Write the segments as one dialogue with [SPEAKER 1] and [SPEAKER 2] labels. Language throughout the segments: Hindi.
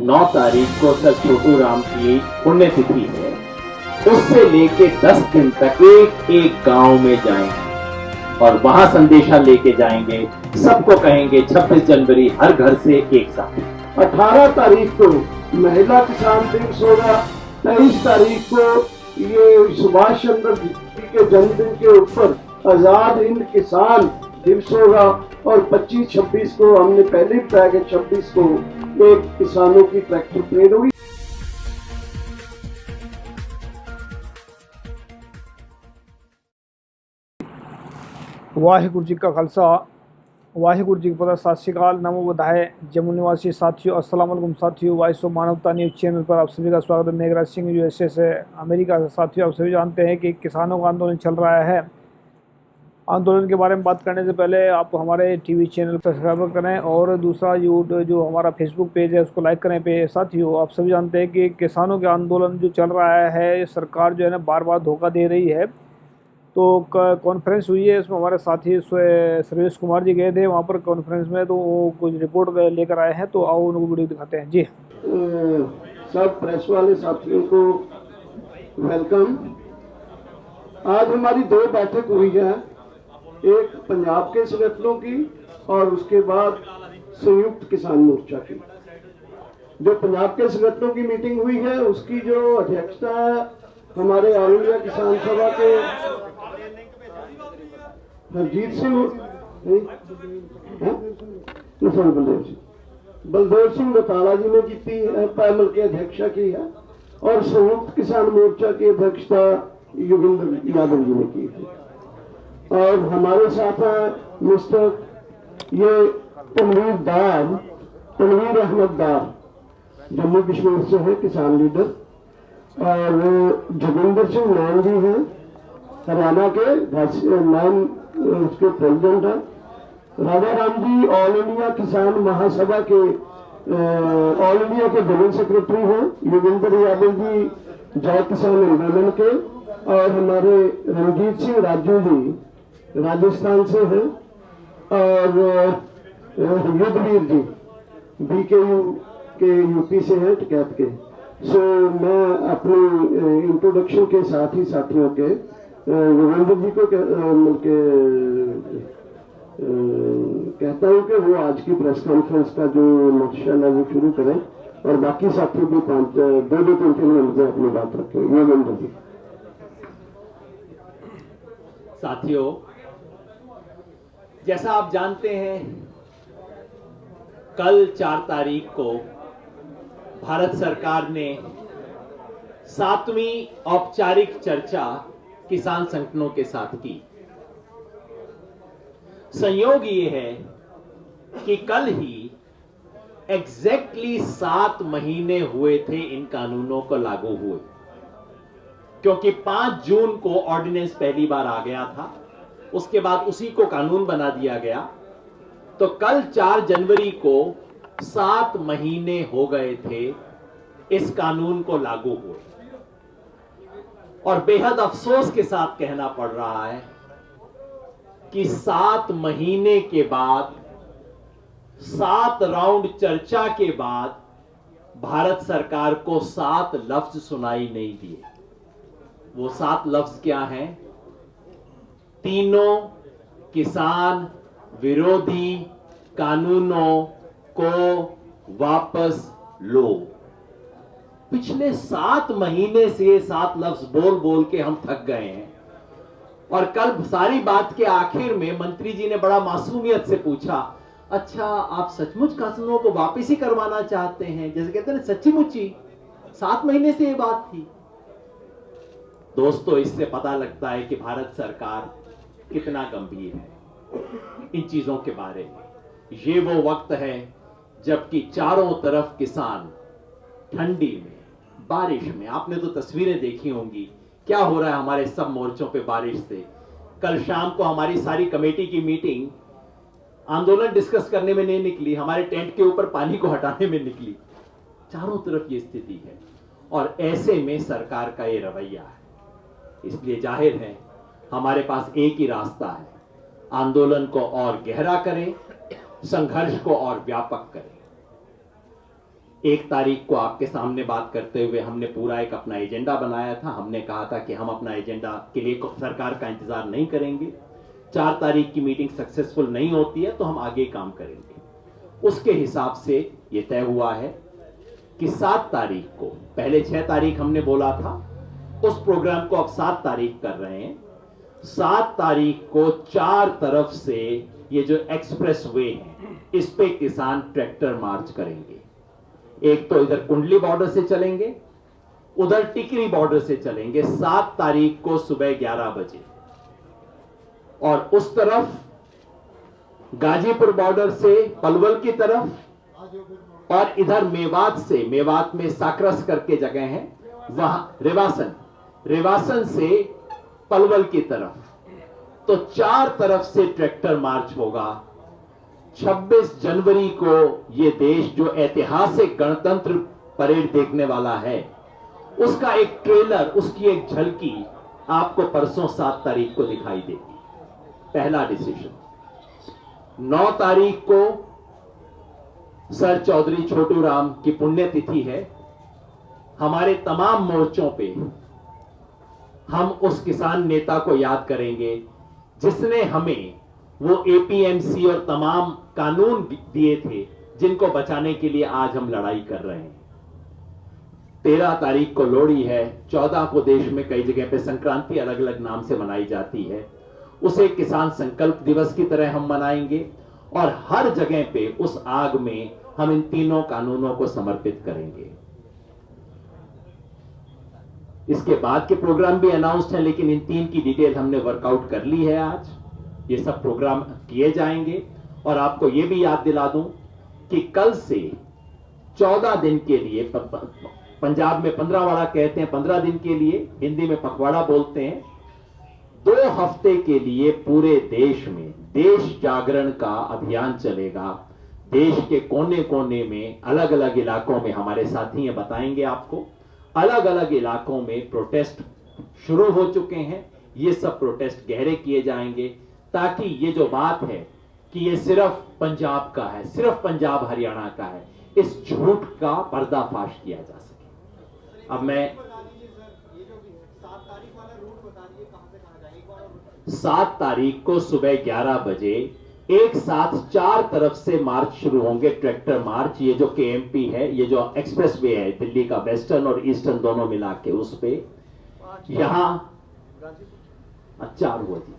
[SPEAKER 1] 9 तारीख को सर छोटू राम की पुण्यतिथि है, उससे लेके 10 दिन तक एक एक गांव में जाएंगे और वहां संदेशा लेके जाएंगे, सबको कहेंगे 26 जनवरी हर घर से एक साथ।
[SPEAKER 2] 18 तारीख को महिला किसान दिवस होगा, 23 तारीख को ये सुभाष चंद्र जी के जन्मदिन के ऊपर आजाद हिंद किसान दिवस होगा और 25-26 को हमने पहले ही बताया कि 26 को एक किसानों की ट्रैक्टर परेड होगी।
[SPEAKER 3] वाहिगुरु जी का खालसा वाहिगुरु जी का पता। सत श्री अकाल, नमो बुधाय। जम्मू निवासी साथियों, अस्सलाम वालेकुम साथियों। वॉइस ऑफ मानवता न्यूज़ चैनल पर आप सभी का स्वागत है। मेघराज सिंह यूएसए से, अमेरिका से। साथियों, आप सभी जानते हैं कि किसानों का आंदोलन चल रहा है। आंदोलन के बारे में बात करने से पहले आप हमारे टीवी चैनल पर सब्सक्राइब करें और दूसरा जो हमारा फेसबुक पेज है उसको लाइक करें पे। साथियों, आप सभी जानते हैं कि किसानों के आंदोलन जो चल रहा है, सरकार जो है ना बार बार धोखा दे रही है। तो कॉन्फ्रेंस हुई है, इसमें हमारे साथी सर्वेश कुमार जी गए थे वहाँ पर कॉन्फ्रेंस में, तो वो कुछ रिपोर्ट लेकर आए हैं, तो आओ उनको वीडियो दिखाते हैं जी।
[SPEAKER 2] सब प्रेस वाले साथियों को वेलकम। आज हमारी 2 बैठक हुई है, एक पंजाब के संगठनों की और उसके बाद संयुक्त किसान मोर्चा की। जो पंजाब के संगठनों की मीटिंग हुई है उसकी जो अध्यक्षता है हमारे ऑल इंडिया किसान सभा के हरजीत सिंह बलदेव सिंह बताला जी ने की है, पैनल के अध्यक्षा की है, और संयुक्त किसान मोर्चा की अध्यक्षता योगेंद्र यादव जी ने की है। और हमारे साथ है मिस्टर तनवीर अहमद डार, जम्मू कश्मीर से है, किसान लीडर। और जोगिंदर सिंह मान जी हैं, हरियाणा के नाम उसके प्रेसिडेंट हैं। राजा राम जी ऑल इंडिया किसान महासभा के ऑल इंडिया के जनरल सेक्रेटरी हैं। योगेंद्र यादव जी जय किसान आंदोलन के। और हमारे रणजीत सिंह राजू जी राजस्थान से हैं। और युद्धवीर जी बीकेयू के यूपी से हैं, टिकैत के। सो मैं अपनी इंट्रोडक्शन के साथ ही साथियों के योगेंद्र जी को कहता हूं कि वो आज की प्रेस कॉन्फ्रेंस का जो नक्शा है वो शुरू करें और बाकी साथियों भी 2-3 मिनट में अपनी बात रखें। योगेंद्र जी।
[SPEAKER 1] साथियों, जैसा आप जानते हैं, कल 4 तारीख को भारत सरकार ने 7वीं औपचारिक चर्चा किसान संगठनों के साथ की। संयोग ये है कि कल ही एग्जैक्टली 7 महीने हुए थे इन कानूनों को लागू हुए, क्योंकि 5 जून को ऑर्डिनेंस पहली बार आ गया था, उसके बाद उसी को कानून बना दिया गया। तो कल 4 जनवरी को 7 महीने हो गए थे इस कानून को लागू हुए। और बेहद अफसोस के साथ कहना पड़ रहा है कि 7 महीने के बाद, 7 राउंड चर्चा के बाद भारत सरकार को 7 लफ्ज सुनाई नहीं दिए। वो 7 लफ्ज क्या हैं? तीनों किसान विरोधी कानूनों को वापस लो। पिछले 7 महीने से ये 7 लफ्ज बोल बोल के हम थक गए हैं। और कल सारी बात के आखिर में मंत्री जी ने बड़ा मासूमियत से पूछा, अच्छा आप सचमुच कानूनों को वापस ही करवाना चाहते हैं? जैसे कहते हैं सच्ची मुच्ची 7 महीने से ये बात थी। दोस्तों, इससे पता लगता है कि भारत सरकार कितना गंभीर है इन चीजों के बारे में। ये वो वक्त है जबकि चारों तरफ किसान ठंडी में, बारिश में, आपने तो तस्वीरें देखी होंगी क्या हो रहा है हमारे सब मोर्चों पे बारिश से। कल शाम को हमारी सारी कमेटी की मीटिंग आंदोलन डिस्कस करने में नहीं निकली, हमारे टेंट के ऊपर पानी को हटाने में निकली। चारों तरफ ये स्थिति है और ऐसे में सरकार का ये रवैया है। इसलिए जाहिर है हमारे पास एक ही रास्ता है, आंदोलन को और गहरा करें, संघर्ष को और व्यापक करें। 1 तारीख को आपके सामने बात करते हुए हमने पूरा एक अपना एजेंडा बनाया था। हमने कहा था कि हम अपना एजेंडा के लिए सरकार का इंतजार नहीं करेंगे। 4 तारीख की मीटिंग सक्सेसफुल नहीं होती है तो हम आगे काम करेंगे। उसके हिसाब से ये तय हुआ है कि 7 तारीख को, पहले 6 तारीख हमने बोला था, उस प्रोग्राम को अब 7 तारीख कर रहे हैं। 7 तारीख को 4 तरफ से ये जो एक्सप्रेस वे है इस पे किसान ट्रैक्टर मार्च करेंगे। एक तो इधर कुंडली बॉर्डर से चलेंगे, उधर टिकरी बॉर्डर से चलेंगे 7 तारीख को सुबह 11 बजे, और उस तरफ गाजीपुर बॉर्डर से पलवल की तरफ, और इधर मेवात से, मेवात में साकरस करके जगह है वहां, रेवासन से पलवल की तरफ। तो 4 तरफ से ट्रैक्टर मार्च होगा। 26 जनवरी को यह देश जो ऐतिहासिक गणतंत्र परेड देखने वाला है उसका एक ट्रेलर, उसकी एक झलकी आपको परसों 7 तारीख को दिखाई देगी। पहला डिसीजन। 9 तारीख को सर चौधरी छोटू राम की पुण्यतिथि है। हमारे तमाम मोर्चों पे हम उस किसान नेता को याद करेंगे जिसने हमें वो एपीएमसी और तमाम कानून दिए थे जिनको बचाने के लिए आज हम लड़ाई कर रहे हैं। 13 तारीख को लोहड़ी है। 14 को देश में कई जगह पे संक्रांति अलग अलग नाम से मनाई जाती है। उसे किसान संकल्प दिवस की तरह हम मनाएंगे, और हर जगह पे उस आग में हम इन तीनों कानूनों को समर्पित करेंगे। इसके बाद के प्रोग्राम भी अनाउंस्ड हैं, लेकिन इन 3 की डिटेल हमने वर्कआउट कर ली है। आज ये सब प्रोग्राम किए जाएंगे। और आपको ये भी याद दिला दूं कि कल से 14 दिन के लिए, पंजाब में 15 वाड़ा कहते हैं, 15 दिन के लिए, हिंदी में पखवाड़ा बोलते हैं, 2 हफ्ते के लिए पूरे देश में देश जागरण का अभियान चलेगा। देश के कोने कोने में, अलग अलग इलाकों में, हमारे साथी बताएंगे आपको, अलग अलग इलाकों में प्रोटेस्ट शुरू हो चुके हैं। ये सब प्रोटेस्ट गहरे किए जाएंगे ताकि ये जो बात है कि ये सिर्फ पंजाब का है, सिर्फ पंजाब हरियाणा का है, इस झूठ का पर्दाफाश किया जा सके। अब मैं 7 तारीख को सुबह 11 बजे एक साथ 4 तरफ से मार्च शुरू होंगे, ट्रैक्टर मार्च। ये जो केएमपी है, ये जो एक्सप्रेस वे है दिल्ली का, वेस्टर्न और ईस्टर्न दोनों मिला के, उस पे यहां 4 हुआ जी,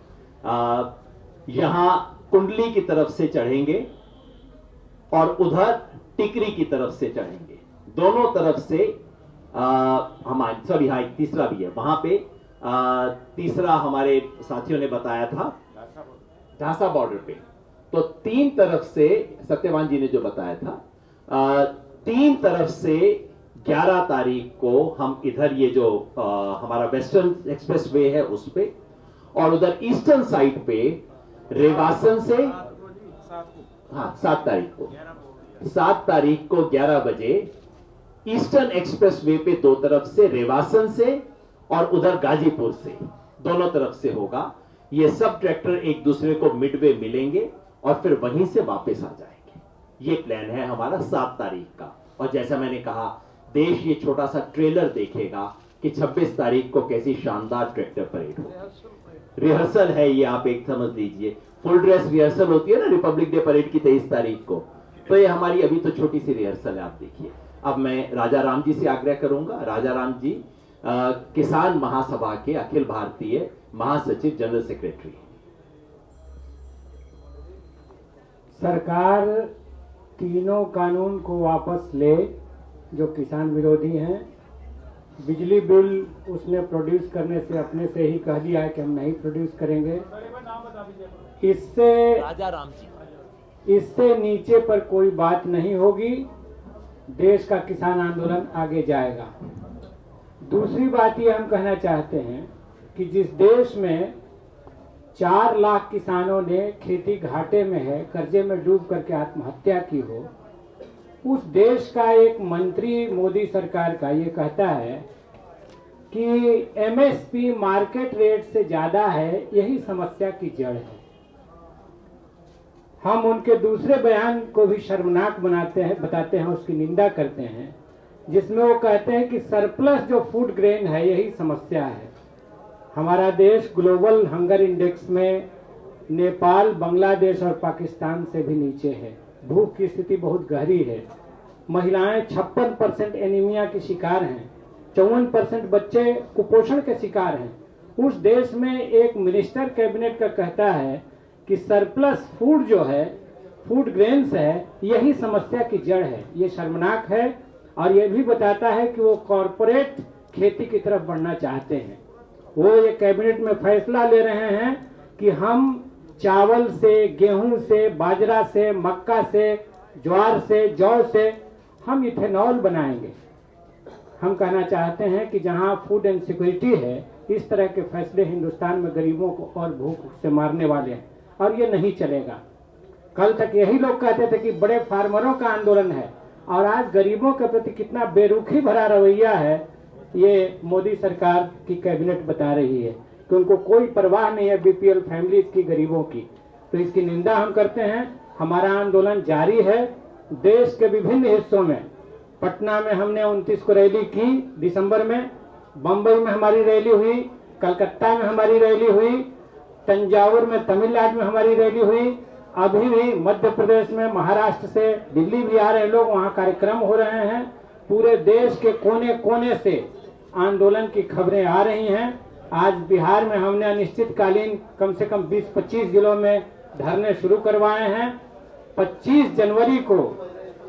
[SPEAKER 1] यहां कुंडली की तरफ से चढ़ेंगे और उधर टिकरी की तरफ से चढ़ेंगे। दोनों तरफ से हमारे, सॉरी हाँ, एक तीसरा भी है वहां पे। तीसरा हमारे साथियों ने बताया था ढासा बॉर्डर पे। तो 3 तरफ से, सत्यवान जी ने जो बताया था, 3 तरफ से 11 तारीख को हम इधर ये जो हमारा वेस्टर्न एक्सप्रेस वे है उस पे, और उधर ईस्टर्न साइड पे रेवासन से, हाँ 7 तारीख को, 7 तारीख को 11 बजे ईस्टर्न एक्सप्रेस वे पे 2 तरफ से, रेवासन से और उधर गाजीपुर से, दोनों तरफ से होगा। ये सब ट्रैक्टर एक दूसरे को मिडवे मिलेंगे और फिर वहीं से वापस आ जाएंगे। ये प्लान है हमारा 7 तारीख का। और जैसा मैंने कहा, देश ये छोटा सा ट्रेलर देखेगा कि 26 तारीख को कैसी शानदार ट्रैक्टर परेड हो। रिहर्सल है ये, आप एक समझ लीजिए, फुल ड्रेस रिहर्सल होती है ना रिपब्लिक डे परेड की 23 तारीख को, तो ये हमारी अभी तो छोटी सी रिहर्सल है, आप देखिए। अब मैं राजा राम जी से आग्रह करूंगा। राजा राम जी किसान महासभा के अखिल भारतीय महासचिव, जनरल सेक्रेटरी।
[SPEAKER 4] सरकार तीनों कानून को वापस ले जो किसान विरोधी हैं। बिजली बिल उसने प्रोड्यूस करने से अपने से ही कह दिया है कि हम नहीं प्रोड्यूस करेंगे। इससे
[SPEAKER 1] राजा राम जी,
[SPEAKER 4] इससे नीचे पर कोई बात नहीं होगी। देश का किसान आंदोलन आगे जाएगा। दूसरी बात ये हम कहना चाहते हैं कि जिस देश में 4 लाख किसानों ने खेती घाटे में है, कर्जे में डूब करके आत्महत्या की हो, उस देश का एक मंत्री मोदी सरकार का ये कहता है कि एमएसपी मार्केट रेट से ज्यादा है, यही समस्या की जड़ है। हम उनके दूसरे बयान को भी शर्मनाक बताते हैं, उसकी निंदा करते हैं, जिसमें वो कहते हैं कि सरप्लस जो फूड ग्रेन है यही समस्या है। हमारा देश ग्लोबल हंगर इंडेक्स में नेपाल, बांग्लादेश और पाकिस्तान से भी नीचे है। भूख की स्थिति बहुत गहरी है। महिलाएं 56% एनीमिया की शिकार हैं, 54% बच्चे कुपोषण के शिकार हैं। उस देश में एक मिनिस्टर कैबिनेट का कहता है कि सरप्लस फूड जो है, फूड ग्रेन्स है, यही समस्या की जड़ है। ये शर्मनाक है और ये भी बताता है कि वो कॉरपोरेट खेती की तरफ बढ़ना चाहते हैं। वो ये कैबिनेट में फैसला ले रहे हैं कि हम चावल से, गेहूं से, बाजरा से, मक्का से, ज्वार से, जौ से हम इथेनॉल बनाएंगे। हम कहना चाहते हैं कि जहां फूड इनसिक्योरिटी है, इस तरह के फैसले हिंदुस्तान में गरीबों को और भूख से मारने वाले हैं और ये नहीं चलेगा। कल तक यही लोग कहते थे कि बड़े फार्मरों का आंदोलन है और आज गरीबों के प्रति कितना बेरुखी भरा रवैया है, ये मोदी सरकार की कैबिनेट बता रही है कि उनको कोई परवाह नहीं है बीपीएल फैमिलीज की, गरीबों की। तो इसकी निंदा हम करते हैं। हमारा आंदोलन जारी है। देश के विभिन्न हिस्सों में, पटना में हमने 29 को रैली की दिसंबर में, बंबई में हमारी रैली हुई, कलकत्ता में हमारी रैली हुई, तंजावुर में, तमिलनाडु में हमारी रैली हुई, अभी भी मध्य प्रदेश में, महाराष्ट्र से दिल्ली भी आ रहे लोग, वहां कार्यक्रम हो रहे हैं। पूरे देश के कोने कोने से आंदोलन की खबरें आ रही हैं। आज बिहार में हमने अनिश्चितकालीन कम से कम 20-25 जिलों में धरने शुरू करवाए हैं। 25 जनवरी को,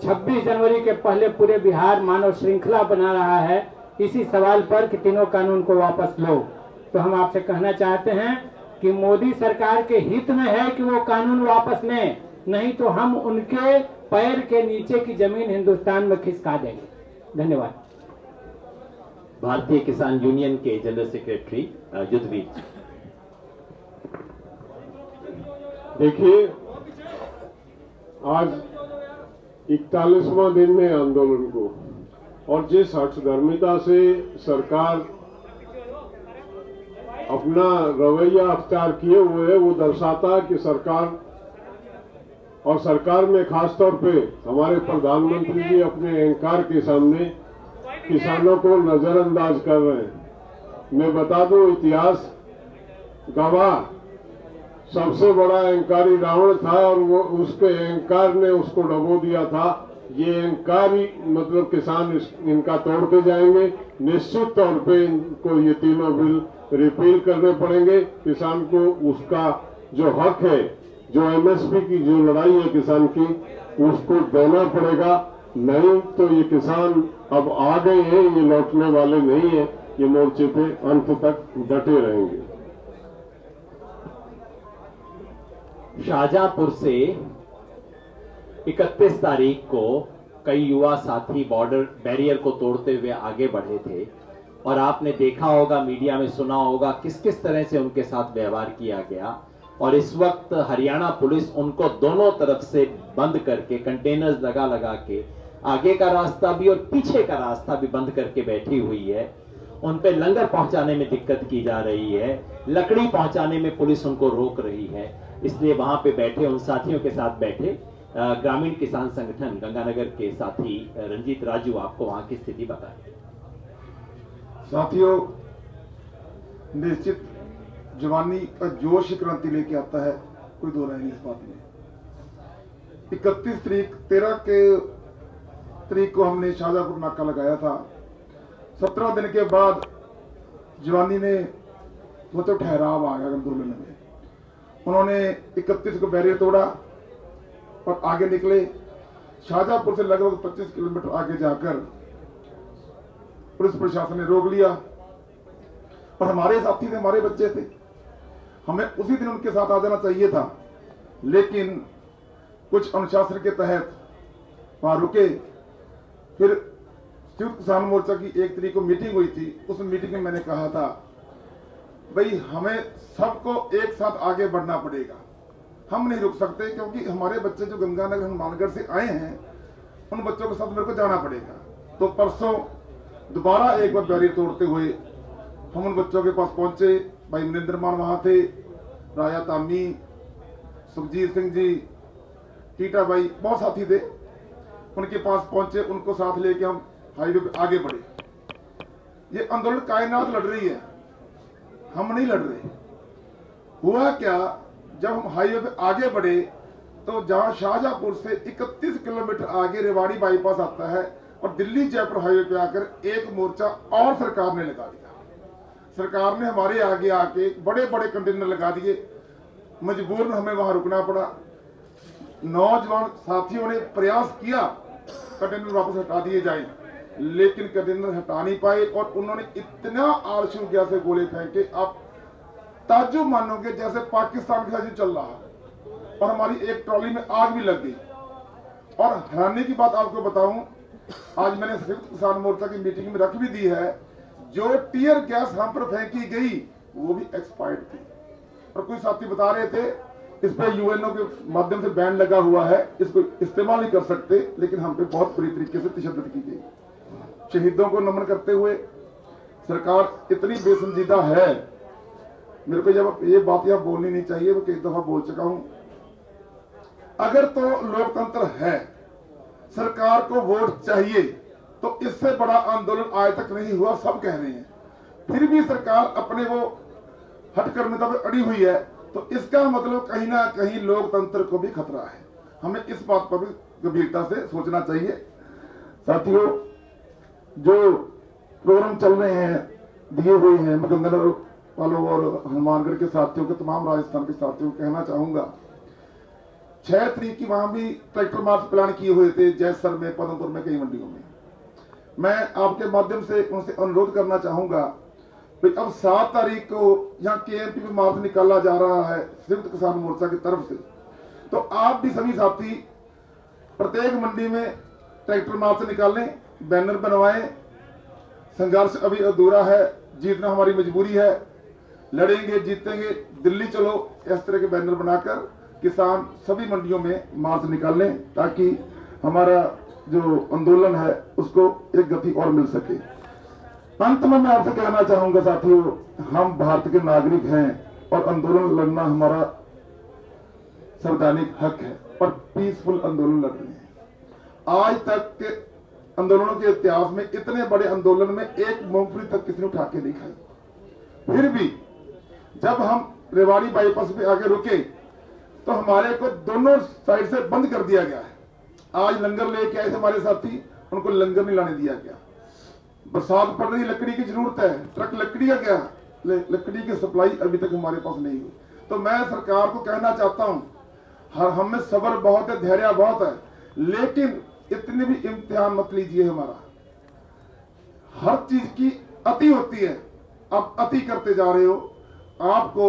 [SPEAKER 4] 26 जनवरी के पहले पूरे बिहार मानव श्रृंखला बना रहा है इसी सवाल पर कि तीनों कानून को वापस लो। तो हम आपसे कहना चाहते हैं कि मोदी सरकार के हित में है कि वो कानून वापस लें, नहीं तो हम उनके पैर के नीचे की जमीन हिंदुस्तान में खिसका देंगे। धन्यवाद।
[SPEAKER 1] भारतीय किसान यूनियन के जनरल सेक्रेटरी युद्धवीर।
[SPEAKER 5] देखिए, आज 41वां दिन है आंदोलन को, और जिस हठधर्मिता से सरकार अपना रवैया अख्तियार किए हुए है, वो दर्शाता है कि सरकार, और सरकार में खासतौर पे हमारे प्रधानमंत्री जी अपने अहंकार के सामने किसानों को नजरअंदाज कर रहे हैं। मैं बता दूं, इतिहास गवाह, सबसे बड़ा अहंकारी रावण था और वो उसके अहंकार ने उसको डबो दिया था। ये अहंकार ही मतलब किसान इनका तोड़ते जाएंगे। निश्चित तौर पे इनको ये तीनों बिल रिपील करने पड़ेंगे। किसान को उसका जो हक है, जो एमएसपी की जो लड़ाई है किसान की, उसको देना पड़ेगा। नहीं तो ये किसान अब आ गए हैं, ये लौटने वाले नहीं है। ये मोर्चे पे अंत तक डटे रहेंगे।
[SPEAKER 1] शाहजहांपुर से 31 तारीख को कई युवा साथी बॉर्डर बैरियर को तोड़ते हुए आगे बढ़े थे और आपने देखा होगा, मीडिया में सुना होगा किस किस तरह से उनके साथ व्यवहार किया गया। और इस वक्त हरियाणा पुलिस उनको दोनों तरफ से बंद करके, कंटेनर्स लगा लगा के, आगे का रास्ता भी और पीछे का रास्ता भी बंद करके बैठी हुई है। उन पे लंगर पहुंचाने में दिक्कत की जा रही है, लकड़ी पहुंचाने में पुलिस उनको रोक रही है। इसलिए वहां पे बैठे उन साथियों के साथ बैठे ग्रामीण किसान संगठन गंगानगर के साथी रंजीत राजू आपको वहां की स्थिति बताएं।
[SPEAKER 6] साथियों, निश्चित जवानी का जोश क्रांति लेके आता है, कोई दो राय नहीं इस बात में। 31 तारीख 13 के तारीख को हमने शाहजहांपुर नाका लगाया था। 17 दिन के बाद जवानी ने मतलब ठहराव आ गया आंदोलन में। उन्होंने 31 को बैरियर तोड़ा और आगे निकले। शाहजहांपुर से लगभग 25 किलोमीटर आगे जाकर पुलिस प्रशासन ने रोक लिया और हमारे साथी थे, हमारे बच्चे थे। हमें उसी दिन उनके साथ आ जाना चाहिए था, लेकिन कुछ अनुशासन के तहत वहां रुके। फिर संयुक्त किसान मोर्चा की 1 तारीख को मीटिंग हुई थी। उस मीटिंग में मैंने कहा था, भाई हमें सबको एक साथ आगे बढ़ना पड़ेगा, हम नहीं रुक सकते, क्योंकि हमारे बच्चे जो गंगानगर हनुमानगढ़ से आए हैं, उन बच्चों के साथ मेरे को जाना पड़ेगा। तो परसों दोबारा एक बार बैरियर तोड़ते हुए हम उन बच्चों के पास पहुंचे। भाई मनिंदर मान वहां थे, राया तामी, सुखजीत सिंह जी, टीटा भाई, बहुत साथी थे, उनके पास पहुंचे, उनको साथ लेके हम हाईवे पे आगे बढ़े। ये आंदोलन कायनात लड़ रही है, हम नहीं लड़ रहे। हुआ क्या, जब हम हाईवे पे आगे बढ़े तो जहां शाहजहांपुर से 31 किलोमीटर आगे रेवाड़ी बाईपास आता है और दिल्ली जयपुर हाईवे पे आकर एक मोर्चा और सरकार ने लगा दिया। सरकार ने हमारे आगे आके बड़े बड़े कंटेनर लगा दिए, मजबूरन हमें वहां रुकना पड़ा। नौजवान साथियों ने प्रयास किया कंटेनर वापस हटा दिए जाए, लेकिन कंटेनर हटा नहीं पाए और उन्होंने इतना आरशू गैस से गोले फेंके, आप ताज्जुब मानोगे जैसे पाकिस्तान के साथ चल रहा है। और हमारी एक ट्रॉली में आग भी लग गई। और हैरानी की बात आपको बताऊं, आज मैंने संयुक्त किसान मोर्चा की मीटिंग में रख भी दी है, जो टीयर गैस हम पर फेंकी गई वो भी एक्सपायर्ड थी। और कुछ साथी बता रहे थे इस पे यूएनओ के माध्यम से बैन लगा हुआ है, इसको इस्तेमाल नहीं कर सकते, लेकिन हम पे बहुत बुरी तरीके से तशद्दुद की गई। शहीदों को नमन करते हुए सरकार इतनी बेसंजीदा है, मेरे को जब ये बात यहाँ बोलनी नहीं चाहिए, वो कई दफा बोल चुका हूं। अगर तो लोकतंत्र है, सरकार को वोट चाहिए, तो इससे बड़ा आंदोलन आज तक नहीं हुआ, सब कह रहे हैं। फिर भी सरकार अपने वो हठकर्मिता पे अड़ी हुई है, तो इसका मतलब कहीं ना कहीं लोकतंत्र को भी खतरा है। हमें इस बात पर भी गंभीरता से सोचना चाहिए। साथियों, जो प्रोग्राम चल रहे हैं, दिए हुए हैं, मैं गंगानगर वालों और हनुमानगढ़ के साथियों के, तमाम राजस्थान के साथियों को कहना चाहूंगा, 6 तारीख की वहां भी ट्रैक्टर मार्च प्लान किए हुए थे, जैसर में, पदमपुर में, कई मंडियों में। मैं आपके माध्यम से उनसे अनुरोध करना चाहूंगा कि अब 7 तारीख को यहाँ केएमपी में मार्च निकाला जा रहा है संयुक्त किसान मोर्चा की तरफ से, तो आप भी सभी साथी प्रत्येक मंडी में ट्रैक्टर मार्च निकालें, बैनर बनवाएं। संघर्ष अभी अधूरा है, जीतना हमारी मजबूरी है, लड़ेंगे, जीतेंगे, दिल्ली चलो, इस तरह के बैनर बनाकर किसान सभी मंडियों में मार्च निकालें, ताकि हमारा जो आंदोलन है उसको एक गति और मिल सके। अंत में मैं आपसे कहना चाहूंगा साथियों, हम भारत के नागरिक हैं और आंदोलन लड़ना हमारा संवैधानिक हक है और पीसफुल आंदोलन लड़ रहे हैं। आज तक के आंदोलनों के इतिहास में इतने बड़े आंदोलन में एक मूंगफली तक किसी ने उठा के नहीं खाई। फिर भी जब हम रेवाड़ी बाईपास पे आगे रुके तो हमारे को दोनों साइड से बंद कर दिया गया है। आज लंगर लेके आए थे हमारे साथी, उनको लंगर नहीं लाने दिया गया। बरसात पड़ रही, लकड़ी की जरूरत है, ट्रक लकड़ी का क्या, लकड़ी की सप्लाई अभी तक हमारे पास नहीं हुई। तो मैं सरकार को कहना चाहता हूं, हम में सब्र बहुत है, धैर्य बहुत है, लेकिन इतनी भी इम्तिहान मत लीजिए हमारा। हर चीज की अति होती है, आप अति करते जा रहे हो। आपको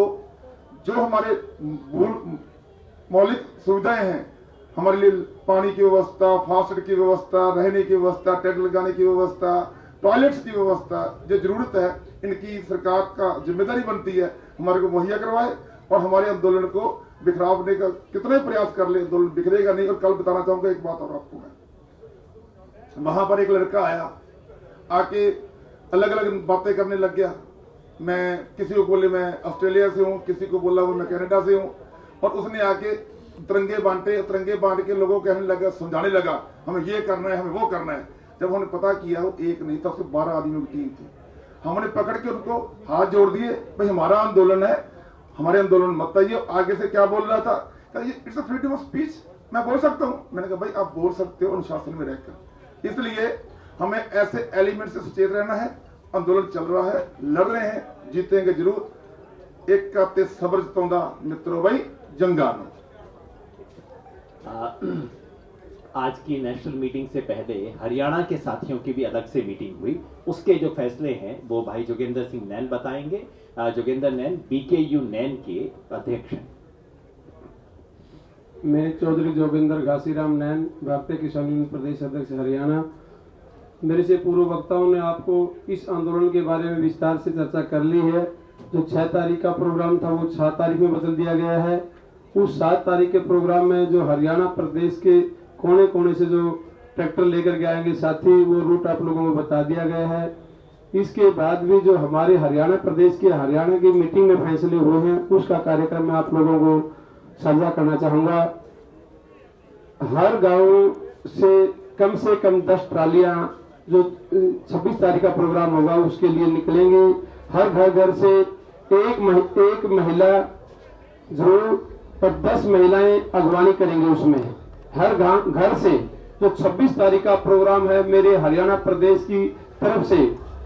[SPEAKER 6] जो हमारे मौलिक सुविधाएं हैं, हमारे लिए पानी की व्यवस्था, फास्ट की व्यवस्था, रहने की व्यवस्था, टेंट लगाने की व्यवस्था, टॉयलेट्स की व्यवस्था, जो जरूरत है, इनकी सरकार का जिम्मेदारी बनती है हमारे को मुहैया करवाए। और हमारे आंदोलन को बिखरावने का कितने प्रयास कर ले, आंदोलन बिखरेगा नहीं। और कल बताना चाहूंगा एक बात और आपको, मैं वहां पर एक लड़का आया, आके अलग अलग बातें करने लग गया। मैं किसी को बोले मैं ऑस्ट्रेलिया से हूं, किसी को बोला वो मैं कनाडा से हूं, और उसने आके तिरंगे बांटे, तिरंगे बांट के लोगों को कहने लगा, समझाने लगा हमें ये करना है, हमें वो करना है। जब उन्होंने पता किया वो एक नहीं था, उसके 12 आदमियों की टीम थी। हमने पकड़ के उनको हाथ जोड़ दिए, भाई हमारा आंदोलन है, हमारे आंदोलन मत आइए। आगे से क्या बोल रहा था, it's a freedom of speech, मैं बोल सकता हूँ। मैंने कहा भाई आप बोल सकते हो अनुशासन में रहकर। इसलिए हमें ऐसे एलिमेंट से सचेत रहना है। आंदोलन चल रहा है, लड़ रहे हैं, जीतेंगे जरूर। एक का ते सब्र जताउंदा मित्रों भाई जंगा नो।
[SPEAKER 1] आज की नेशनल मीटिंग से पहले हरियाणा के साथियों की भी अलग से मीटिंग हुई, उसके जो फैसले हैं वो भाई जोगेंद्र सिंह नैन बताएंगे। जोगेंद्र नैन बीकेयू नैन के अध्यक्ष हैं।
[SPEAKER 7] मैं चौधरी जोगेंद्र घासीराम नैन, भारतीय किसान यूनियन प्रदेश अध्यक्ष हरियाणा। मेरे से पूर्व वक्ताओं ने आपको इस आंदोलन के बारे में विस्तार से चर्चा कर ली है। जो 6 तारीख का प्रोग्राम था वो 7 तारीख में बदल दिया गया है। उस 7 तारीख के प्रोग्राम में जो हरियाणा प्रदेश के कोने कोने से जो ट्रैक्टर लेकर के आएंगे साथी, वो रूट आप लोगों को बता दिया गया है। इसके बाद भी जो हमारे हरियाणा प्रदेश के हरियाणा की मीटिंग में फैसले हुए हैं, उसका कार्यक्रम मैं आप लोगों को साझा करना चाहूंगा। हर गांव से कम 10 ट्रालियां जो 26 तारीख का प्रोग्राम होगा उसके लिए निकलेंगे। हर घर से एक महिला जरूर और 10 महिलाएं अगवानी करेंगे। उसमें हर घर से जो 26 तारीख का प्रोग्राम है, मेरे हरियाणा प्रदेश की तरफ से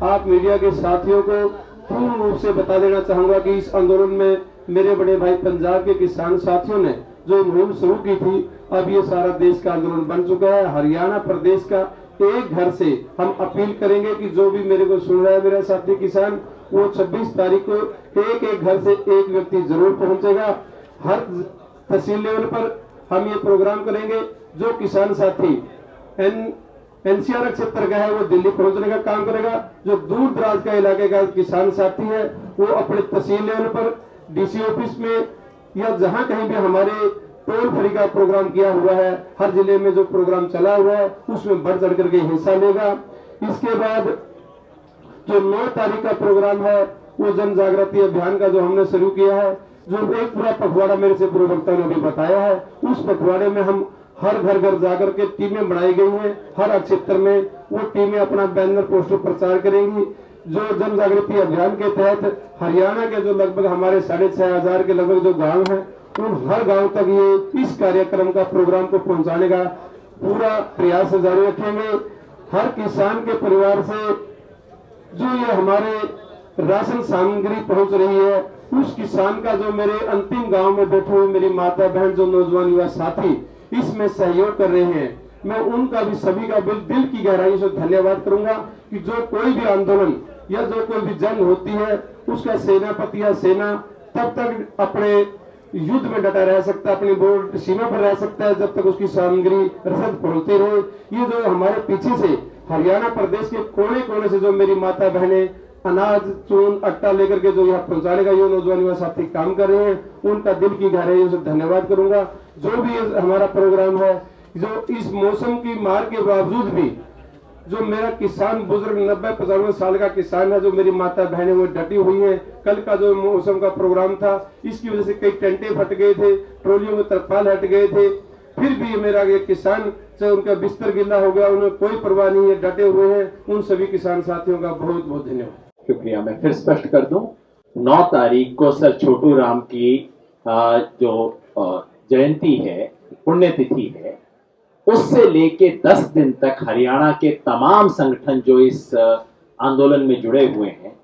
[SPEAKER 7] आप मीडिया के साथियों को पूर्ण रूप से बता देना चाहूंगा कि इस आंदोलन में मेरे बड़े भाई पंजाब के किसान साथियों ने जो मुहिम शुरू की थी, अब ये सारा देश का आंदोलन बन चुका है। हरियाणा प्रदेश का एक घर से हम अपील करेंगे कि जो भी मेरे को सुन रहा है मेरा साथी किसान, वो 26 तारीख को एक घर से एक व्यक्ति जरूर पहुंचेगा। हर तहसील लेवल पर हम ये प्रोग्राम करेंगे। जो किसान साथी एनसीआर क्षेत्र का है वो दिल्ली पहुंचने का काम करेगा। जो दूर दराज का इलाके का किसान साथी है वो अपने तहसील लेवल पर डीसी ऑफिस में या जहां कहीं भी हमारे टोल फ्री का प्रोग्राम किया हुआ है, हर जिले में जो प्रोग्राम चला हुआ है उसमें बढ़ चढ़ करके हिस्सा लेगा। इसके बाद जो 9 तारीख का प्रोग्राम है वो जन जागृति अभियान का जो हमने शुरू किया है, जो एक पूरा पखवाड़ा मेरे से पूर्व वक्ता ने भी बताया है, उस पखवाड़े में हम हर घर जाकर के टीमें बनाई गई हैं। हर क्षेत्र में वो टीमें अपना बैनर पोस्टर प्रचार करेंगी। जो जन जागृति अभियान के तहत हरियाणा के जो लगभग हमारे 6500 के लगभग जो गांव हैं, उन हर गांव तक ये इस कार्यक्रम का प्रोग्राम को पहुंचाने का पूरा प्रयास जारी रखेंगे। हर किसान के परिवार से जो ये हमारे राशन सामग्री पहुंच रही है, उस किसान का जो मेरे अंतिम गांव में बैठे हुए मेरी माता बहन, जो नौजवान युवा साथी इसमें सहयोग कर रहे हैं, मैं उनका भी सभी का दिल की गहराई से धन्यवाद करूंगा कि जो कोई भी आंदोलन या जो कोई भी जंग होती है उसका सेनापति या सेना तब तक अपने युद्ध में डटा रह सकता है, अपनी बोर्ड सीमा पर रह सकता है जब तक उसकी सामग्री रसद पहुंचती रहे। ये जो हमारे पीछे से हरियाणा प्रदेश के कोने कोने से जो मेरी माता बहनें अनाज, चून, आटा लेकर के जो यहाँ पहुंचाने का ये नौजवान युवा साथी काम कर रहे हैं, उनका दिल की गहराइयों से धन्यवाद करूंगा। जो भी हमारा प्रोग्राम है, जो इस मौसम की मार के बावजूद भी जो मेरा किसान बुजुर्ग 90-95 साल का किसान है, जो मेरी माता बहनें वो डटी हुई है। कल का जो मौसम का प्रोग्राम था, इसकी वजह से कई टेंटे फट गए थे, ट्रोलियों में तरपाल हट गए थे, फिर भी मेरा ये किसान चाहे उनका बिस्तर गिल्ला हो गया, उन्हें कोई परवाह नहीं है, डटे हुए हैं। उन सभी किसान साथियों का बहुत बहुत धन्यवाद।
[SPEAKER 1] शुक्रिया। मैं फिर स्पष्ट कर दूं, 9 तारीख को सर छोटू राम की जो जयंती है, पुण्यतिथि है, उससे लेके 10 दिन तक हरियाणा के तमाम संगठन जो इस आंदोलन में जुड़े हुए हैं,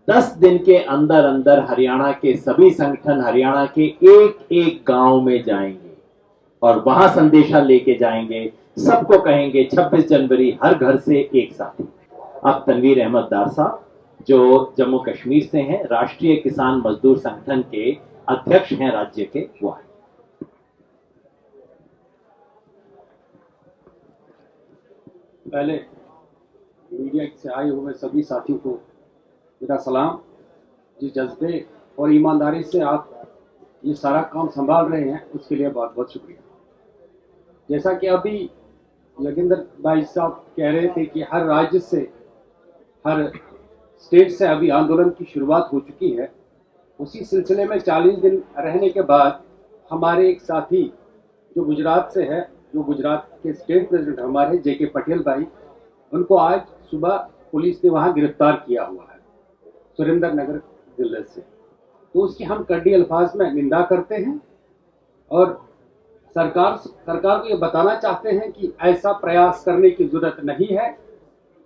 [SPEAKER 1] 10 दिन के अंदर अंदर हरियाणा के सभी संगठन हरियाणा के एक गांव में जाएंगे और वहां संदेशा लेके जाएंगे। सबको कहेंगे 26 जनवरी हर घर से एक साथी। अब तनवीर अहमद डार साहब जो जम्मू कश्मीर से हैं, राष्ट्रीय किसान मजदूर संगठन के अध्यक्ष हैं राज्य के, वो आए।
[SPEAKER 8] पहले मीडिया से आए हुए सभी साथियों को मेरा सलाम। जिस जज्बे और ईमानदारी से आप ये सारा काम संभाल रहे हैं उसके लिए बहुत बहुत शुक्रिया। जैसा कि अभी योगेंद्र भाई साहब कह रहे थे कि हर राज्य से, हर स्टेट से अभी आंदोलन की शुरुआत हो चुकी है। उसी सिलसिले में 40 दिन रहने के बाद हमारे एक साथी जो गुजरात से है, जो गुजरात के स्टेट प्रेसिडेंट हमारे जेके पटेल भाई, उनको आज सुबह पुलिस ने वहां गिरफ्तार किया हुआ है सुरेंद्र नगर जिले से। तो उसकी हम कड़ी अल्फाज में निंदा करते हैं और सरकार को ये बताना चाहते हैं कि ऐसा प्रयास करने की जरूरत नहीं है।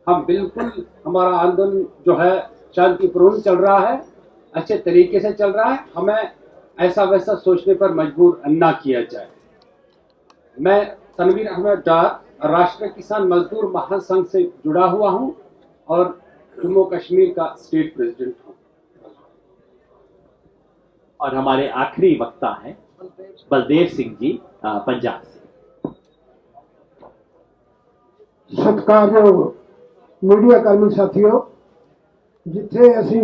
[SPEAKER 8] हम बिल्कुल, हमारा आंदोलन जो है शांतिपूर्ण चल रहा है, अच्छे तरीके से चल रहा है। हमें ऐसा वैसा सोचने पर मजबूर न किया जाए। मैं तनवीर अहमद डार, राष्ट्रीय किसान मजदूर महासंघ से जुड़ा हुआ हूं और जम्मू कश्मीर का स्टेट प्रेसिडेंट हूं।
[SPEAKER 1] और हमारे आखिरी वक्ता हैं बलदेव सिंह जी पंजाब से।
[SPEAKER 2] सत्कारयोग मीडिया कर्मी साथियों, जिथे असी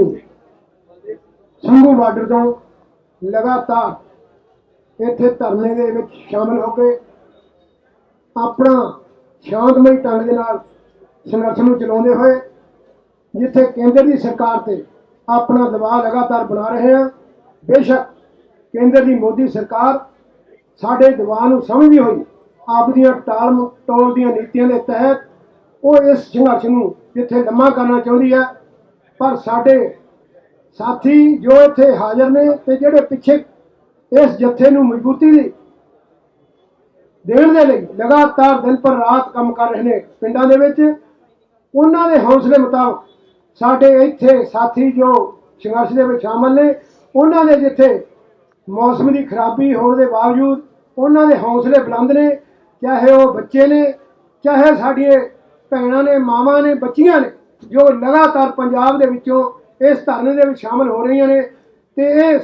[SPEAKER 2] संघू बार्डर तो लगातार इत्थे धरने दे विच शामिल होकर अपना शांतमई ढंग दे नाल संघर्ष नूं चलाउंदे होए, जिथे केंद्र की सरकार ते अपना दबाव लगातार बना रहे हैं। बेशक केंद्र की मोदी सरकार साडे दबाव नूं समझदी होई ਆਪਦੀਆਂ ਟਾਲ ਟੋਲ ਦੀਆਂ ਨੀਤੀਆਂ ਦੇ ਤਹਿਤ ਉਹ ਇਸ ਸੰਘਰਸ਼ ਨੂੰ ਜਿੱਥੇ ਲੰਮਾ ਕਰਨਾ ਚਾਹੁੰਦੀ ਹੈ। ਪਰ ਸਾਡੇ ਸਾਥੀ ਜੋ ਇੱਥੇ ਹਾਜ਼ਰ ਨੇ ਤੇ ਜਿਹੜੇ ਪਿੱਛੇ ਇਸ ਜੱਥੇ ਨੂੰ ਮਜ਼ਬੂਤੀ ਦੇਣ ਦੇ ਲਈ ਲਗਾਤਾਰ ਦਿਨ ਪਰ ਰਾਤ ਕੰਮ ਕਰ ਰਹੇ ਨੇ ਪਿੰਡਾਂ ਦੇ ਵਿੱਚ, ਉਹਨਾਂ ਦੇ ਹੌਸਲੇ ਮੁਤਾਬਕ ਸਾਡੇ ਇੱਥੇ ਸਾਥੀ ਜੋ ਸੰਘਰਸ਼ ਦੇ ਵਿੱਚ ਸ਼ਾਮਲ ਨੇ, ਉਹਨਾਂ ਦੇ ਜਿੱਥੇ ਮੌਸਮ ਦੀ ਖਰਾਬੀ ਹੋਣ ਦੇ ਬਾਵਜੂਦ ਉਹਨਾਂ ਦੇ ਹੌਸਲੇ ਬੁਲੰਦ ਨੇ, ਚਾਹੇ ਉਹ ਬੱਚੇ ਨੇ, ਚਾਹੇ ਸਾਡੀਆਂ ਭੈਣਾਂ ਨੇ, ਮਾਵਾਂ ਨੇ, ਬੱਚੀਆਂ ਨੇ, ਜੋ ਲਗਾਤਾਰ ਪੰਜਾਬ ਦੇ ਵਿੱਚੋਂ ਇਸ ਧਰਨੇ ਦੇ ਵਿੱਚ ਸ਼ਾਮਲ ਹੋ ਰਹੀਆਂ ਨੇ ਤੇ ਇਸ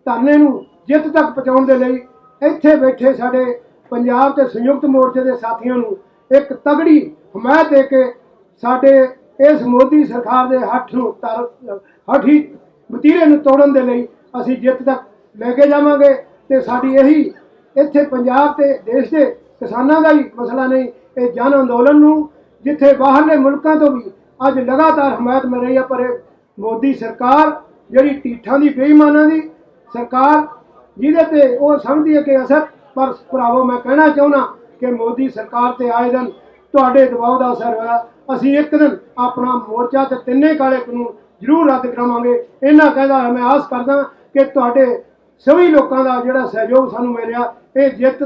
[SPEAKER 2] ਧਰਨੇ ਨੂੰ ਜਿੱਤ ਤੱਕ ਪਹੁੰਚਾਉਣ ਦੇ ਲਈ ਇੱਥੇ ਬੈਠੇ ਸਾਡੇ ਪੰਜਾਬ ਤੇ ਸੰਯੁਕਤ ਮੋਰਚੇ ਦੇ ਸਾਥੀਆਂ ਨੂੰ ਇੱਕ ਤਗੜੀ ਹਮਾਇਤ ਦੇ ਕੇ ਸਾਡੇ ਇਸ ਮੋਦੀ ਸਰਕਾਰ ਦੇ ਹੱਠੀ ਵਤੀਰੇ ਨੂੰ ਤੋੜਨ ਦੇ ਲਈ ਅਸੀਂ ਜਿੱਤ ਤੱਕ ਲੈ ਕੇ ਜਾਵਾਂਗੇ। ਤੇ ਸਾਡੀ ਇਹੀ ਇੱਥੇ ਪੰਜਾਬ ਤੇ ਦੇਸ਼ ਦੇ ਕਿਸਾਨਾਂ ਦਾ ਹੀ ਮਸਲਾ ਨਹੀਂ, ਇਹ ਜਨ ਅੰਦੋਲਨ ਨੂੰ ਜਿੱਥੇ ਬਾਹਰਲੇ ਮੁਲਕਾਂ ਤੋਂ ਵੀ ਅੱਜ ਲਗਾਤਾਰ ਹਮਾਇਤ ਮਿਲ ਰਹੀ ਹੈ, ਪਰ ਇਹ ਮੋਦੀ ਸਰਕਾਰ ਜਿਹੜੀ ਢੀਠਾਂ ਦੀ ਬੇਈਮਾਨਾਂ ਦੀ ਸਰਕਾਰ ਜਿਹਦੇ ਤੇ ਉਹ ਸਮਝਦੀ ਹੈ ਕਿ ਅਸਰ, ਪਰ ਭਰਾਵੋ ਮੈਂ ਕਹਿਣਾ ਚਾਹੁੰਦਾ ਕਿ ਮੋਦੀ ਸਰਕਾਰ ਤੇ ਆਏ ਦਿਨ ਤੁਹਾਡੇ ਦਬਾਅ ਦਾ ਅਸਰ ਹੋਇਆ। ਅਸੀਂ ਇੱਕ ਦਿਨ ਆਪਣਾ ਮੋਰਚਾ ਤੇ ਤਿੰਨੇ ਕਾਲੇ ਕਾਨੂੰਨ ਜ਼ਰੂਰ ਰੱਦ ਕਰਾਵਾਂਗੇ। ਇਹਨਾਂ ਕਹਿੰਦਾ ਮੈਂ ਆਸ ਕਰਦਾ ਕਿ ਤੁਹਾਡੇ ਸਭੀ ਲੋਕਾਂ ਦਾ ਜਿਹੜਾ ਸਹਿਯੋਗ ਸਾਨੂੰ ਮਿਲਿਆ, ਇਹ ਜਿੱਤ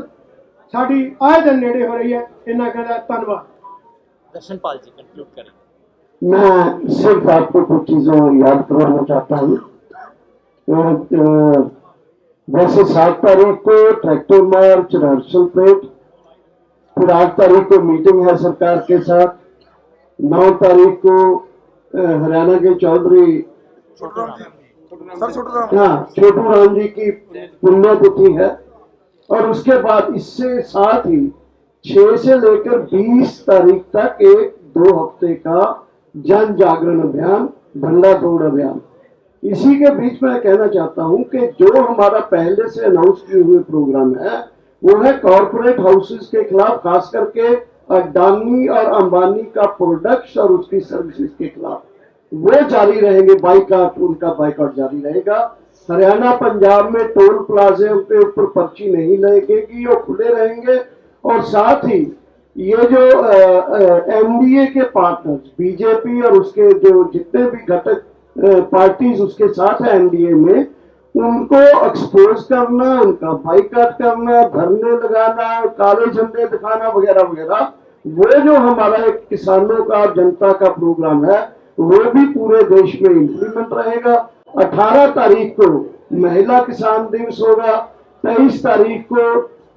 [SPEAKER 2] ਸਾਡੀ ਆਏ ਦਿਨ ਨੇੜੇ ਹੋ ਰਹੀ है। ਇਹਨਾਂ कहता धन्यवाद।
[SPEAKER 1] दर्शनपाल जी कंक्लूड करें।
[SPEAKER 2] मैं सिर्फ आपको कुछ चीज़ों याद करवाना चाहता हूँ। वैसे 7 तारीख को ट्रैक्टर मार्च, रिहर्सल परेड, फिर 8 तारीख को मीटिंग है सरकार के साथ, 9 तारीख को हरियाणा के चौधरी छोटू राम जी की पुण्यतिथि है, और उसके बाद इससे साथ ही 6 से लेकर 20 तारीख तक एक 2 हफ्ते का जन जागरण अभियान, भंडा तोड़ अभियान। इसी के बीच में कहना चाहता हूं कि जो हमारा पहले से अनाउंस किए हुए प्रोग्राम है वो है कॉरपोरेट हाउसेस के खिलाफ, खास करके अडानी और अंबानी का प्रोडक्ट्स और उसकी सर्विसेज के खिलाफ वो जारी रहेंगे। बाइकआउट, उनका बाइकआउट जारी रहेगा। हरियाणा पंजाब में टोल प्लाजे के ऊपर पर्ची नहीं लगेगी, वो खुले रहेंगे। और साथ ही ये जो एनडीए के पार्टनर्स, बीजेपी और उसके जो जितने भी घटक पार्टीज उसके साथ है एनडीए में, उनको एक्सपोज करना, उनका बाइकआउट करना, धरने लगाना, काले झंडे दिखाना वगैरह वगैरह, वो जो हमारा एक किसानों का, जनता का प्रोग्राम है वो भी पूरे देश में इम्प्लीमेंट रहेगा। 18 तारीख को महिला किसान दिवस होगा, 23 तारीख को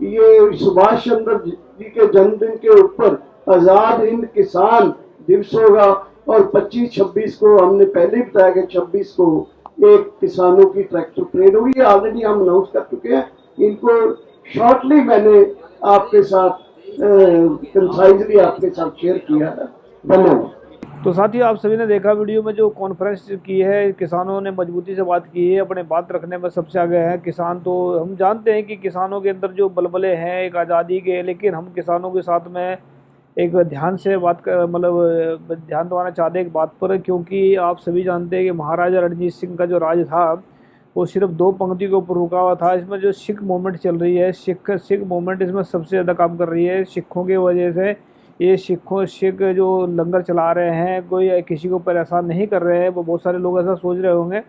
[SPEAKER 2] ये सुभाष चंद्र जी के जन्मदिन के ऊपर आजाद हिंद किसान दिवस होगा, और 25-26 को हमने पहले बताया कि 26 को एक किसानों की ट्रैक्टर परेड होगी। ऑलरेडी हम अनाउंस कर चुके हैं, इनको शॉर्टली मैंने आपके साथ कंसाइजली आपके साथ शेयर किया है। धन्यवाद।
[SPEAKER 3] तो साथियों, आप सभी ने देखा वीडियो में जो कॉन्फ्रेंस की है, किसानों ने मजबूती से बात की है, अपने बात रखने में सबसे आगे हैं किसान। तो हम जानते हैं कि किसानों के अंदर जो बलबले हैं एक आज़ादी के, लेकिन हम किसानों के साथ में एक ध्यान से बात कर, मतलब ध्यान दिलाना चाहते हैं एक बात पर, क्योंकि आप सभी जानते हैं कि महाराजा रणजीत सिंह का जो राज था वो सिर्फ 2 पंक्ति के ऊपर रुका हुआ था। इसमें जो सिख मूवमेंट चल रही है, सिख मूवमेंट इसमें सबसे ज़्यादा काम कर रही है। सिखों की वजह से ये सिख जो लंगर चला रहे हैं, कोई किसी के ऊपर एहसान नहीं कर रहे हैं। वो बहुत सारे लोग ऐसा सोच रहे होंगे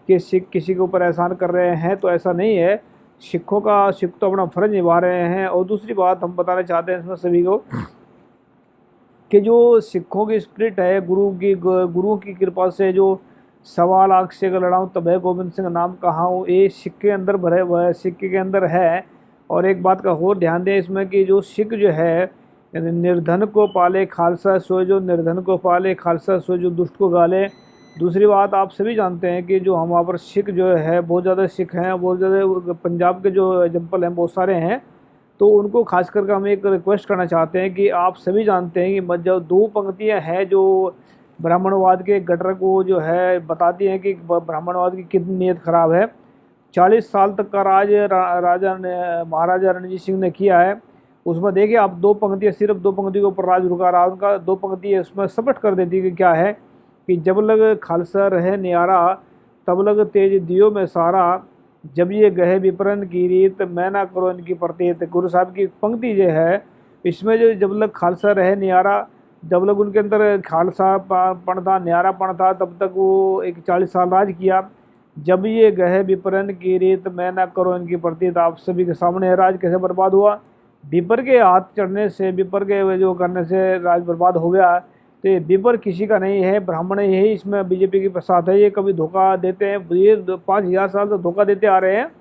[SPEAKER 3] कि सिख किसी के ऊपर एहसान कर रहे हैं, तो ऐसा नहीं है। सिख तो अपना फ़र्ज निभा रहे हैं। और दूसरी बात हम बताना चाहते हैं इसमें सभी को कि जो सिखों की स्पिरिट है, गुरु की कृपा से जो 1.25 लाख से अगर लड़ाऊँ तब है गोविंद सिंह नाम कहाऊँ, ये सिख के अंदर भरे हुआ है, सिख के अंदर है। और एक बात का और ध्यान दें इसमें कि जो सिख जो है, निर्धन को पाले खालसा सोए, जो निर्धन को पाले खालसा सोए, जो दुष्ट को गाले। दूसरी बात, आप सभी जानते हैं कि जो हम वहाँ पर सिख जो है बहुत ज़्यादा सिख हैं, बहुत ज़्यादा पंजाब के जो एग्जाम्पल हैं बहुत सारे हैं। तो उनको खास करके हम एक रिक्वेस्ट करना चाहते हैं कि आप सभी जानते हैं कि जो 2 पंक्तियाँ हैं जो ब्राह्मणवाद के गटर को जो है बताती हैं कि ब्राह्मणवाद की कितनी नीयत ख़राब है। 40 साल तक का राज महाराजा रणजीत सिंह ने किया है। उसमें देखिए आप 2 पंक्तियाँ, सिर्फ 2 पंक्ति के ऊपर राज रुका रहा। उनका 2 पंक्ति उसमें स्पष्ट कर देती है कि क्या है कि जब लग खालसा रहे न्यारा, तब लग तेज दियो में सारा, जब ये गहे विपरन की रीत मैं ना करो इनकी प्रतीत। गुरु साहब की पंक्ति जो है इसमें जो जब तक खालसा रहे न्यारा, जब तक उनके अंदर खालसा पण था, न्यारापण था, तब तक वो एक 40 साल राज किया। जब ये गहे विपरन की रीत मैं ना करो इनकी प्रतीत, आप सभी के सामने है राज कैसे बर्बाद हुआ। विपर के हाथ चढ़ने से, विपर के जो करने से राज बर्बाद हो गया। तो ये विपर किसी का नहीं है, ब्राह्मण यही इसमें बीजेपी के साथ है। ये कभी धोखा देते हैं, ये 5000 साल से धोखा देते आ रहे हैं।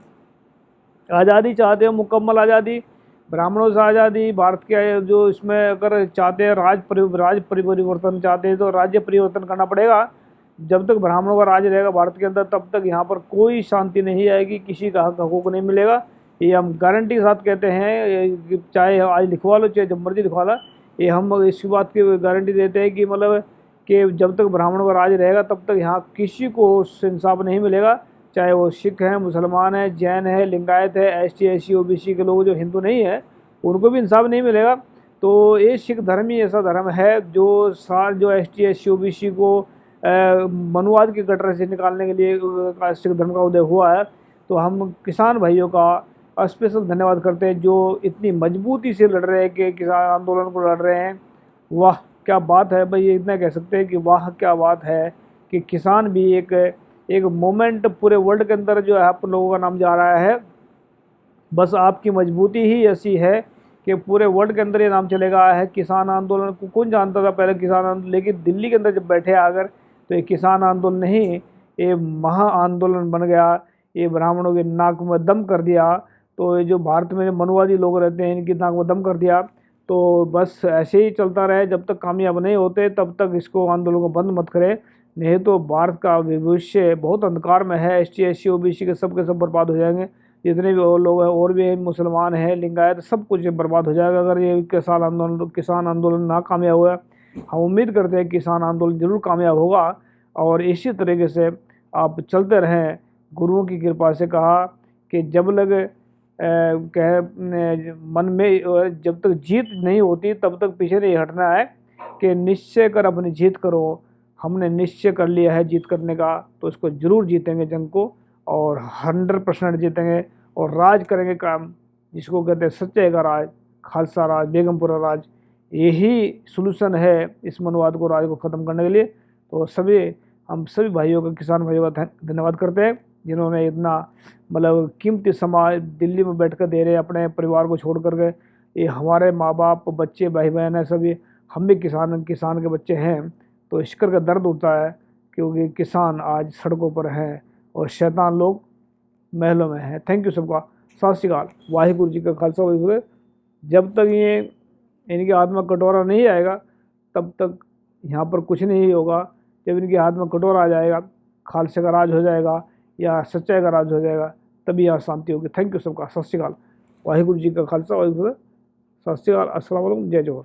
[SPEAKER 3] आज़ादी चाहते हो, मुकम्मल आज़ादी, ब्राह्मणों से आज़ादी, भारत के जो इसमें अगर चाहते हैं राज परिवर्तन चाहते हैं तो राज्य परिवर्तन करना पड़ेगा। जब तक ब्राह्मणों का राज रहेगा भारत के अंदर तब तक यहाँ पर कोई शांति नहीं आएगी, किसी का हक हकूक नहीं मिलेगा। ये हम गारंटी के साथ कहते हैं, चाहे आज लिखवा लो चाहे जब मर्जी लिखवा लो, ये हम इस बात की गारंटी देते हैं कि मतलब कि जब तक ब्राह्मणों का राज रहेगा तब तक यहाँ किसी को इंसाफ नहीं मिलेगा, चाहे वो सिख हैं, मुसलमान हैं, जैन है, लिंगायत है, ST SC OBC के लोग जो हिंदू नहीं है उनको भी इंसाफ नहीं मिलेगा। तो ये सिख धर्म ही ऐसा धर्म है जो ST SC OBC को मनुवाद के गटर से निकालने के लिए सिख धर्म का उदय हुआ है। तो हम किसान भाइयों का स्पेशल धन्यवाद करते हैं जो इतनी मजबूती से लड़ रहे हैं, कि किसान आंदोलन को लड़ रहे हैं। वाह क्या बात है भाई, ये इतना कह सकते हैं कि वाह क्या बात है कि किसान भी एक मोमेंट पूरे वर्ल्ड के अंदर जो है आप लोगों का नाम जा रहा है। बस आपकी मजबूती ही ऐसी है कि पूरे वर्ल्ड के अंदर ये नाम चलेगा है। किसान आंदोलन को कौन जानता था पहले किसान आंदोलन, लेकिन दिल्ली के अंदर जब बैठे अगर तो ये किसान आंदोलन नहीं, ये महा आंदोलन बन गया। ये ब्राह्मणों के नाक में दम कर दिया। तो ये जो भारत में जो मनुवादी लोग रहते हैं इनकी नाक में दम कर दिया। तो बस ऐसे ही चलता रहे, जब तक कामयाब नहीं होते तब तक इसको आंदोलन को बंद मत करें, नहीं तो भारत का भविष्य बहुत अंधकार में है। ST SC OBC के सब बर्बाद हो जाएंगे, जितने भी और लोग हैं, और भी मुसलमान हैं, लिंगायत, सब कुछ बर्बाद हो जाएगा अगर ये किसान आंदोलन ना कामयाब हुआ। हम उम्मीद करते हैं किसान आंदोलन जरूर कामयाब होगा और इसी तरीके से आप चलते रहें। गुरुओं की कृपा से कहा कि जब लग मन में जब तक जीत नहीं होती तब तक पीछे नहीं हटना है, कि निश्चय कर अपनी जीत करो। हमने निश्चय कर लिया है जीत करने का, तो इसको जरूर जीतेंगे जंग को, और 100% जीतेंगे और राज करेंगे काम, जिसको कहते हैं सच्चे का राज, खालसा राज, बेगमपुरा राज। यही सलूशन है इस मनुवाद को, राज को ख़त्म करने के लिए। तो हम सभी भाइयों का, किसान भाइयों का धन्यवाद करते हैं जिन्होंने इतना मतलब कीमती समय दिल्ली में बैठ कर दे रहे हैं, अपने परिवार को छोड़ करके। ये हमारे माँ बाप, बच्चे, भाई बहन है, सभी हम भी किसान के बच्चे हैं। तो इस करके दर्द होता है क्योंकि किसान आज सड़कों पर हैं और शैतान लोग महलों में हैं। थैंक यू सबका, सत श्री अकाल, वाहिगुरु जी का खालसा वाहिगुरु। जब तक ये इनके हाथ में कटोरा नहीं आएगा तब तक यहाँ पर कुछ नहीं होगा। जब इनके हाथ में कटोरा आ जाएगा, खालसे का राज हो जाएगा या सच्चाई का राज हो जाएगा, तभी यहाँ शांति होगी। थैंक यू सबका, सत श्री अकाल, वाहिगुरु जी का खालसा वाहिगुरु। सत श्री अकाल, अस्सलाम वालेकुम, जय जोहर।